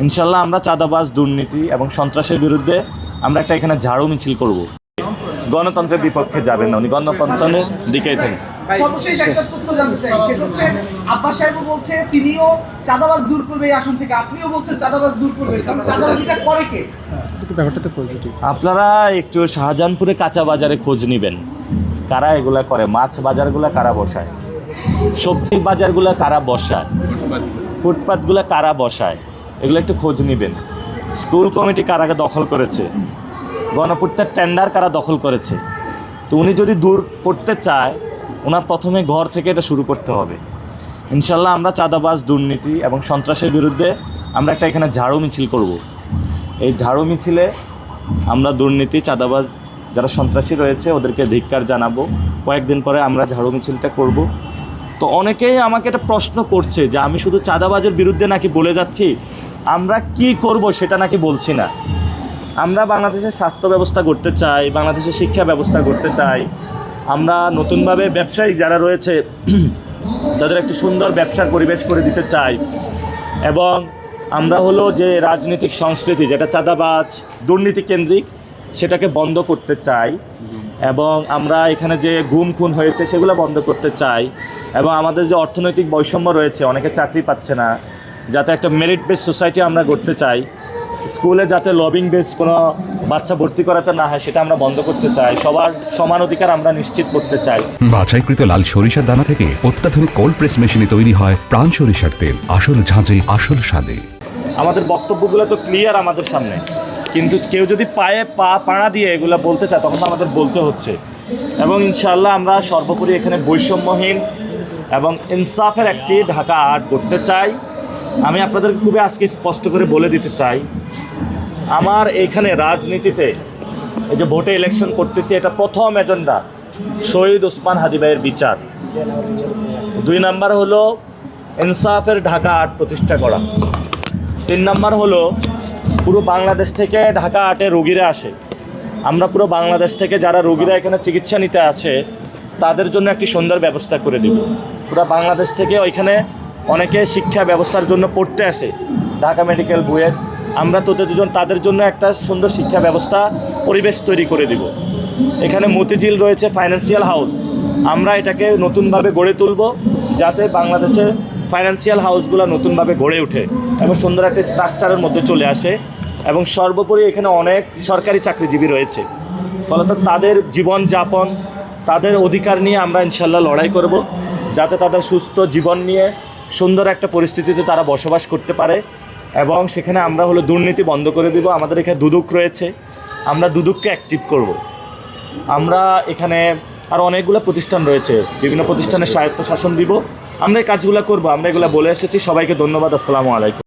ইনশাল্লাহ আমরা চাঁদাবাজ, দুর্নীতি এবং সন্ত্রাসের বিরুদ্ধে আমরা একটা এখানে ঝাড়ু মিছিল করব। গণতন্ত্রের বিপক্ষে যাবেন না, উনি গণতন্ত্রের দিকেই থাকেন। সর্বশেষ একটা তথ্য জানতে চাই, সেটা হচ্ছে আব্বাস সাহেব বলছে তিনিও চাঁদাবাজ দূর করবে এই আসন থেকে, আপনিও বলছেন চাঁদাবাজ দূর করবে, চাঁদাবাজিটা করে কে? ব্যাপারটাতে পজিটিভ। আপনারা একটু শাহজাহানপুরে কাঁচা বাজারে খোঁজ নেবেন, কারা এগুলা করে, মাছ বাজারগুলা কারা বসায়, সবজি বাজারগুলা কারা বসায়, ফুটপাতগুলা কারা বসায়, এগুলো একটু খোঁজ নেবেন। স্কুল কমিটি কারা দখল করেছে, গণপূর্তের টেন্ডার কারা দখল করেছে। তো উনি যদি দূর করতে চায়, ওনার প্রথমে ঘর থেকে এটা শুরু করতে হবে। ইনশাল্লাহ আমরা চাঁদাবাজ, দুর্নীতি এবং সন্ত্রাসের বিরুদ্ধে আমরা একটা এখানে ঝাড়ু মিছিল করব। এই ঝাড়ু মিছিলে আমরা দুর্নীতি, চাঁদাবাজ, যারা সন্ত্রাসী রয়েছে ওদেরকে ধিক্কার জানাবো। কয়েকদিন পরে আমরা ঝাড়ু মিছিলটা করব। তো অনেকেই আমাকে একটা প্রশ্ন করছে যে আমি শুধু চাঁদাবাজের বিরুদ্ধে নাকি বলে যাচ্ছি, আমরা কি করব সেটা নাকি বলছি না। আমরা বাংলাদেশের স্বাস্থ্য ব্যবস্থা করতে চাই, বাংলাদেশের শিক্ষা ব্যবস্থা করতে চাই। আমরা নতুনভাবে ব্যবসায়ী যারা রয়েছে তাদের একটি সুন্দর ব্যবসার পরিবেশ করে দিতে চাই। এবং আমরা হলো যে রাজনৈতিক সংস্কৃতি যেটা চাঁদাবাজ, দুর্নীতি কেন্দ্রিক, সেটাকে বন্ধ করতে চাই। এবং আমরা এখানে যে গুম খুন হয়েছে সেগুলো বন্ধ করতে চাই। এবং আমাদের যে অর্থনৈতিক বৈষম্য রয়েছে, অনেকে চাকরি পাচ্ছে না, যাতে একটা মেরিট বেস সোসাইটি আমরা করতে চাই। স্কুলে যাতে লবিং বেস কোনো বাচ্চা ভর্তি করাতে না হয় সেটা আমরা বন্ধ করতে চাই। সবার সমান অধিকার আমরা নিশ্চিত করতে চাই। বাছাইকৃত লাল সরিষার দানা থেকে অত্যাধুনিক কোল্ড প্রেস মেশিনে তৈরি হয় প্রাণ সরিষার তেল, আসল ঝাঁঝে আসল স্বাদে। আমাদের বক্তব্যগুলো তো ক্লিয়ার আমাদের সামনে, কিন্তু কেউ যদি পায়ে পাড়া দিয়ে এগুলো বলতে চায় তখন আমাদের বলতে হচ্ছে। এবং ইনশাআল্লাহ আমরা সর্বোপরি এখানে বৈষম্যহীন এবং ইনসাফের একটি ঢাকা আর্ট করতে চাই। আমি আপনাদের খুবই আজকে স্পষ্ট করে বলে দিতে চাই, আমার এইখানে রাজনীতিতে এই যে ভোটে ইলেকশন করতেছি, এটা প্রথম এজেন্ডা শহীদ ওসমান হাদি ভাইয়ের বিচার। 2 নাম্বার হলো ইনসাফের ঢাকা আর্ট প্রতিষ্ঠা করা। 3 নাম্বার হলো পুরো বাংলাদেশ থেকে ঢাকা আর্টে রোগীরা আসে, আমরা পুরো বাংলাদেশ থেকে যারা রোগীরা এখানে চিকিৎসা নিতে আসে তাদের জন্য একটি সুন্দর ব্যবস্থা করে দেব। পুরো বাংলাদেশ থেকে ওইখানে অনেকে শিক্ষা ব্যবস্থার জন্য পড়তে আসে, ঢাকা মেডিকেল বুয়েট, আমরা তাদের জন্য একটা সুন্দর শিক্ষা ব্যবস্থা পরিবেশ তৈরি করে দিব। এখানে মতিঝিল রয়েছে ফাইন্যান্সিয়াল হাউস, আমরা এটাকে নতুনভাবে গড়ে তুলব যাতে বাংলাদেশের ফাইন্যান্সিয়াল হাউসগুলো নতুনভাবে গড়ে ওঠে এবং সুন্দর একটা স্ট্রাকচারের মধ্যে চলে আসে। এবং সর্বোপরি এখানে অনেক সরকারি চাকরিজীবী রয়েছে, ফলত তাদের জীবনযাপন, তাদের অধিকার নিয়ে আমরা ইনশাল্লাহ লড়াই করব, যাতে তাদের সুস্থ জীবন নিয়ে সুন্দর একটা পরিস্থিতিতে তারা বসবাস করতে পারে। এবং সেখানে আমরা হলো দুর্নীতি বন্ধ করে দিব। আমাদের এখানে দুদক রয়েছে, আমরা দুদককে অ্যাক্টিভ করব। আমরা এখানে আর অনেকগুলো প্রতিষ্ঠান রয়েছে, বিভিন্ন প্রতিষ্ঠানের স্বায়ত্তশাসন দিব। আমরা এই কাজগুলো করব, আমরা এগুলো বলে এসেছি। সবাইকে ধন্যবাদ। আসসালামু আলাইকুম।